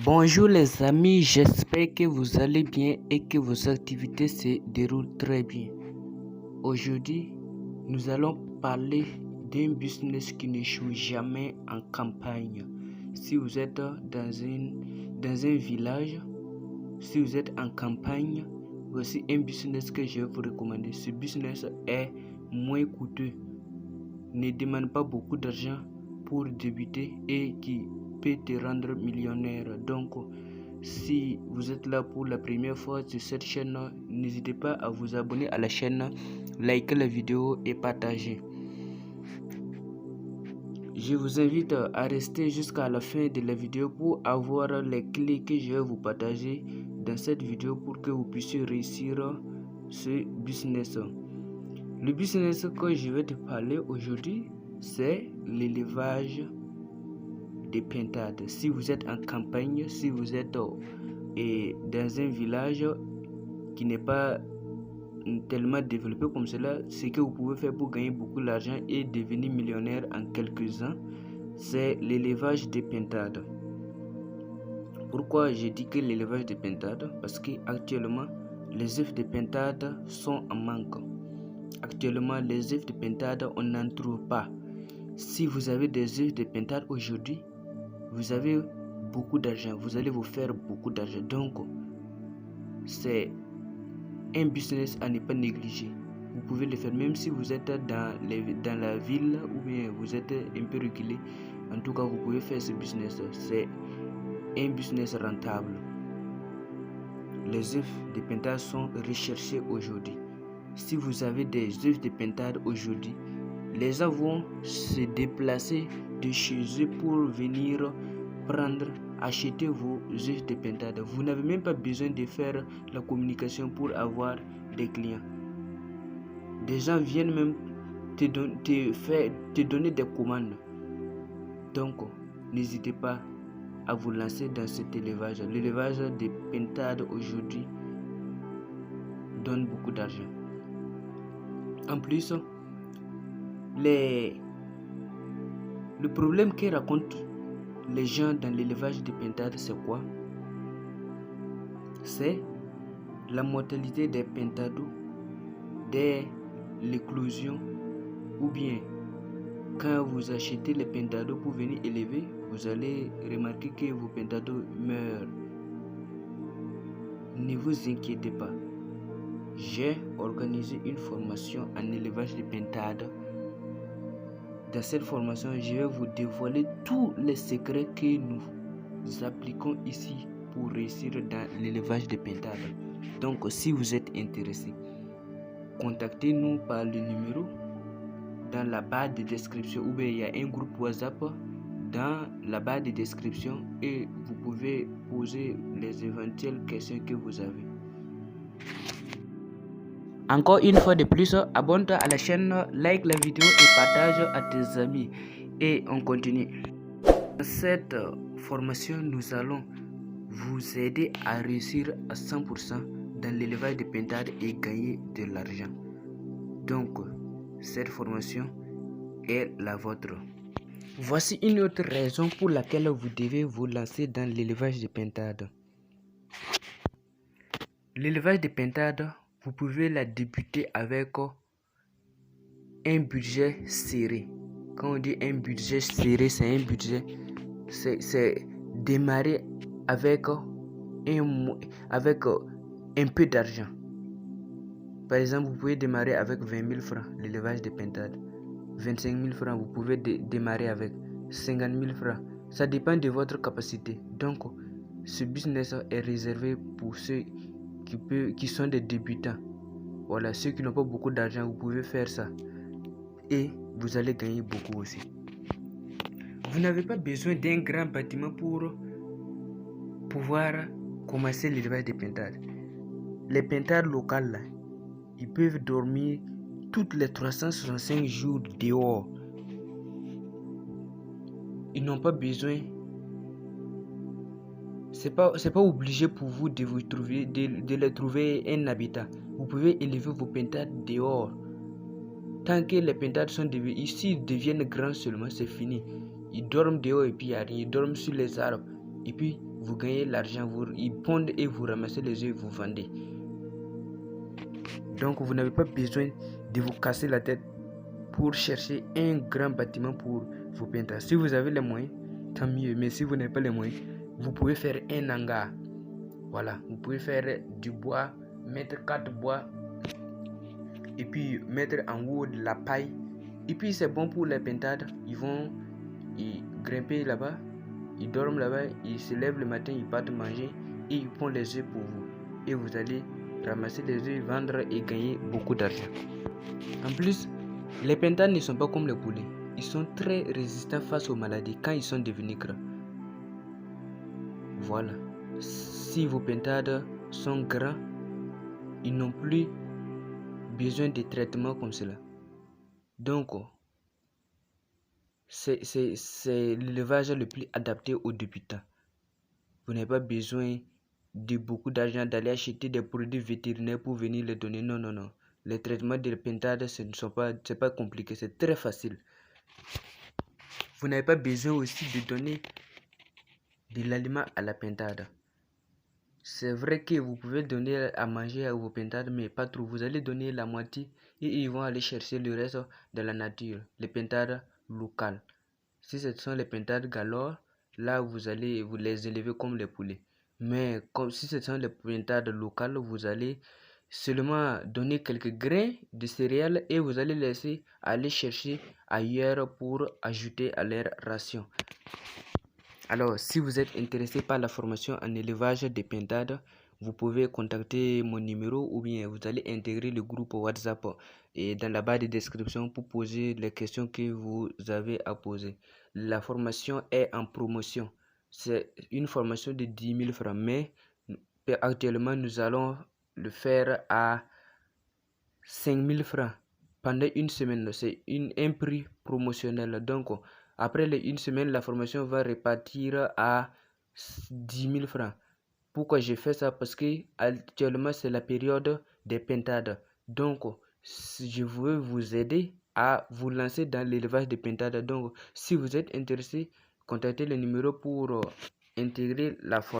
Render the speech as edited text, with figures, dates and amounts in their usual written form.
Bonjour les amis, j'espère que vous allez bien et que vos activités se déroulent très bien. Aujourd'hui, nous allons parler d'un business qui n'échoue jamais en campagne. Si vous êtes dans un village, si vous êtes en campagne, voici un business que je vais vous recommander. Ce business est moins coûteux, ne demande pas beaucoup d'argent pour débuter et qui peut te rendre millionnaire. Donc, si vous êtes là pour la première fois sur cette chaîne, n'hésitez pas à vous abonner à la chaîne, liker la vidéo et partager. Je vous invite à rester jusqu'à la fin de la vidéo pour avoir les clés que je vais vous partager dans cette vidéo pour que vous puissiez réussir ce business. Le business que je vais te parler aujourd'hui, c'est l'élevage des pintades. Si vous êtes en campagne, si vous êtes dans un village qui n'est pas tellement développé comme cela, ce que vous pouvez faire pour gagner beaucoup d'argent et devenir millionnaire en quelques ans, c'est l'élevage des pintades. Pourquoi je dis que l'élevage des pintades? Parce que actuellement les œufs de pintades sont en manque. Actuellement les œufs de pintades on n'en trouve pas. Si vous avez des œufs de pintades aujourd'hui, vous avez beaucoup d'argent, vous allez vous faire beaucoup d'argent. Donc c'est un business à ne pas négliger. Vous pouvez le faire même si vous êtes dans la ville ou bien vous êtes un peu reculé. En tout cas, vous pouvez faire ce business. C'est un business rentable. Les œufs de pintade sont recherchés aujourd'hui. Si vous avez des œufs de pintade aujourd'hui, les gens vont se déplacer de chez eux pour venir acheter vos œufs de pintade. Vous n'avez même pas besoin de faire la communication pour avoir des clients. Des gens viennent même te donner des commandes. Donc, n'hésitez pas à vous lancer dans cet élevage. L'élevage des pintades aujourd'hui donne beaucoup d'argent. En plus, le problème que racontent les gens dans l'élevage des pintades, c'est quoi? C'est la mortalité des pintades dès l'éclosion, ou bien quand vous achetez les pintades pour venir élever, vous allez remarquer que vos pintades meurent. Ne vous inquiétez pas. J'ai organisé une formation en élevage de pintades. Dans cette formation, je vais vous dévoiler tous les secrets que nous appliquons ici pour réussir dans l'élevage de pintades. Donc, si vous êtes intéressé, contactez-nous par le numéro dans la barre de description ou bien il y a un groupe WhatsApp dans la barre de description et vous pouvez poser les éventuelles questions que vous avez. Encore une fois de plus, abonne-toi à la chaîne, like la vidéo et partage à tes amis. Et on continue. Dans cette formation, nous allons vous aider à réussir à 100% dans l'élevage de pintades et gagner de l'argent. Donc, cette formation est la vôtre. Voici une autre raison pour laquelle vous devez vous lancer dans l'élevage de pintades. L'élevage de pintades, vous pouvez la débuter avec un budget serré. Quand on dit un budget serré, c'est un budget, c'est démarrer avec un peu d'argent. Par exemple, vous pouvez démarrer avec 20 000 francs l'élevage de pintades. 25 000 francs, vous pouvez démarrer avec 50 000 francs. Ça dépend de votre capacité. Donc, ce business est réservé pour ceux qui sont des débutants. Voilà, ceux qui n'ont pas beaucoup d'argent, vous pouvez faire ça. Et vous allez gagner beaucoup aussi. Vous n'avez pas besoin d'un grand bâtiment pour pouvoir commencer l'élevage des pintades. Les pintades locales, là, ils peuvent dormir toutes les 365 jours dehors. Ils n'ont pas besoin. C'est pas obligé pour vous de les trouver un habitat. Vous pouvez élever vos pintades dehors. Tant que les pintades sont s'ils deviennent grands seulement, c'est fini. Ils dorment dehors et puis il n'y a rien. Ils dorment sur les arbres. Et puis vous gagnez l'argent, ils pondent et vous ramassez les œufs et vous vendez. Donc vous n'avez pas besoin de vous casser la tête pour chercher un grand bâtiment pour vos pentades. Si vous avez les moyens, tant mieux. Mais si vous n'avez pas les moyens, vous pouvez faire un hangar. Voilà, vous pouvez faire du bois, mettre 4 bois et puis mettre en haut de la paille. Et puis c'est bon pour les pentades. Ils vont grimper là-bas, ils dorment là-bas, ils se lèvent le matin, ils partent manger et ils pondent les œufs pour vous. Et vous allez ramasser les œufs, vendre et gagner beaucoup d'argent. En plus, les pentades ne sont pas comme les poulets. Ils sont très résistants face aux maladies quand ils sont devenus grands. Voilà. Si vos pentades sont grands, ils n'ont plus besoin de traitements comme cela. Donc, c'est l'élevage le plus adapté aux débutants. Vous n'avez pas besoin de beaucoup d'argent d'aller acheter des produits vétérinaires pour venir les donner. Non, non, non. Les traitements des pentades, c'est pas compliqué, c'est très facile. Vous n'avez pas besoin aussi de donner de l'aliment à la pentade. C'est vrai que vous pouvez donner à manger à vos pentades, mais pas trop. Vous allez donner la moitié et ils vont aller chercher le reste de la nature, les pentades locales. Si ce sont les pentades galores, là vous allez vous les élever comme les poulets. Mais comme si ce sont les pentades locales, vous allez seulement donner quelques grains de céréales et vous allez laisser aller chercher ailleurs pour ajouter à leur ration. Alors, si vous êtes intéressé par la formation en élevage des pentades, vous pouvez contacter mon numéro ou bien vous allez intégrer le groupe WhatsApp et dans la barre de description pour poser les questions que vous avez à poser. La formation est en promotion. C'est une formation de 10 000 francs, mais actuellement nous allons le faire à 5 000 francs pendant une semaine. C'est un prix promotionnel. Donc, après une semaine, la formation va repartir à 10 000 francs. Pourquoi j'ai fait ça? Parce que actuellement, c'est la période des pentades. Donc, je veux vous aider à vous lancer dans l'élevage des pentades. Donc, si vous êtes intéressé, contactez le numéro pour intégrer la formation.